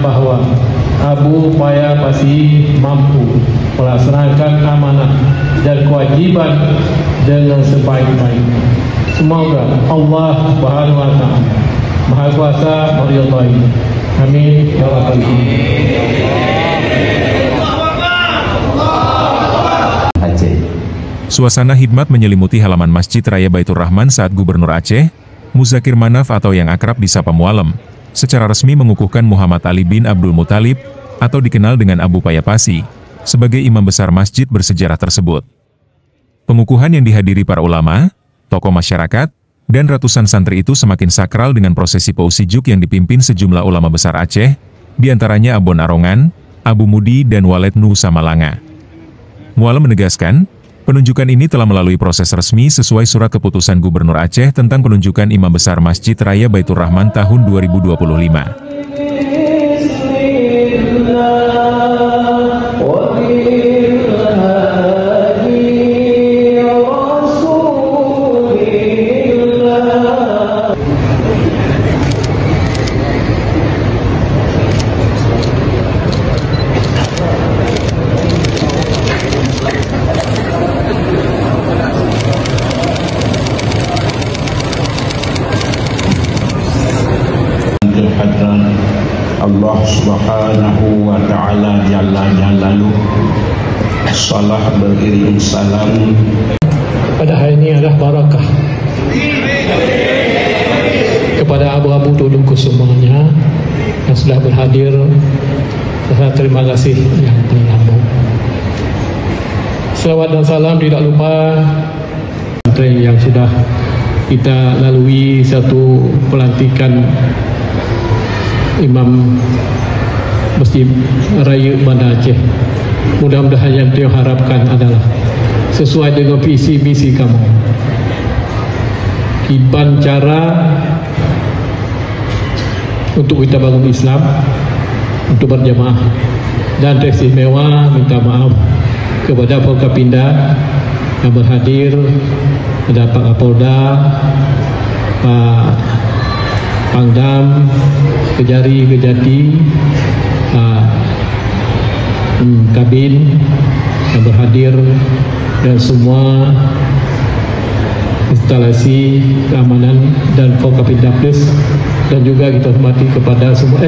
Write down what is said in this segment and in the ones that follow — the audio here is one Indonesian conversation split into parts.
bahwa Abu Paya Pasi mampu melaksanakan amanah dan kewajiban dengan sebaik-baiknya. Semoga Allah Subhanahu wa Ta'ala Maha Kuasa meridhai. Amin ya rabbal alamin. Suasana hikmat menyelimuti halaman Masjid Raya Baitur Rahman saat Gubernur Aceh, Muzakir Manaf atau yang akrab disapa Mualem, secara resmi mengukuhkan Muhammad Ali bin Abdul Muthalib, atau dikenal dengan Abu Paya Pasi, sebagai imam besar masjid bersejarah tersebut. Pengukuhan yang dihadiri para ulama, tokoh masyarakat, dan ratusan santri itu semakin sakral dengan prosesi pausijuk yang dipimpin sejumlah ulama besar Aceh, diantaranya Abon Arongan, Abu Mudi, dan Walid Nusa Malanga. Mualem menegaskan, penunjukan ini telah melalui proses resmi sesuai surat keputusan Gubernur Aceh tentang penunjukan Imam Besar Masjid Raya Baitur Rahman tahun 2025. Allah Subhanahu wa Ta'ala Jalla Jalaluh, salah beriring salam pada hari ini adalah barakah kepada abu-abu Tulungku semuanya yang sudah berhadir. Terima kasih yang terlalu. Selawat dan salam tidak lupa yang sudah kita lalui satu pelantikan Imam Masjid Raya Banda Aceh. Mudah-mudahan yang kita harapkan adalah sesuai dengan visi misi kamu. Iban cara untuk kita bangun Islam, untuk berjamaah, dan teristimewa minta maaf kepada Forkopimda yang berhadir, ada Pak Kapolda, Pak Pangdam, Kejari, Kejati, Kabin yang berhadir, dan semua instalasi keamanan dan Forkopimda Plus, dan juga kita hormati kepada semua.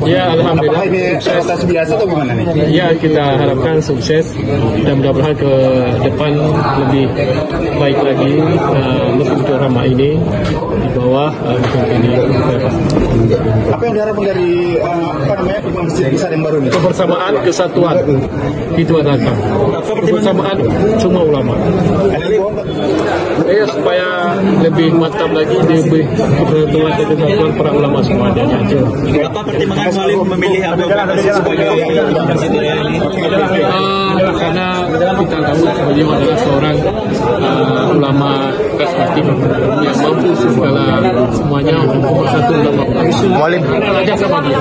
Ya, alhamdulillah. Ini proses biasa atau gimana nih? Ya, kita harapkan sukses dan mudah-mudahan ke depan lebih baik lagi Masjid Rahmah ini di bawah ini. Apa yang diharapkan dari masjid besar yang baru ini? Kebersamaan, kesatuan, itu adalah kebersamaan semua ulama. Supaya lebih mantap lagi, lebih kesatuan para ulama semua. Apa pertimbangan Mualem memilih Abu Paya sebagai masjid raya ini? Karena kita tahu beliau adalah seorang ulama karismatik yang mampu segala semuanya untuk bersatu ulama. Mualem ada sama dia.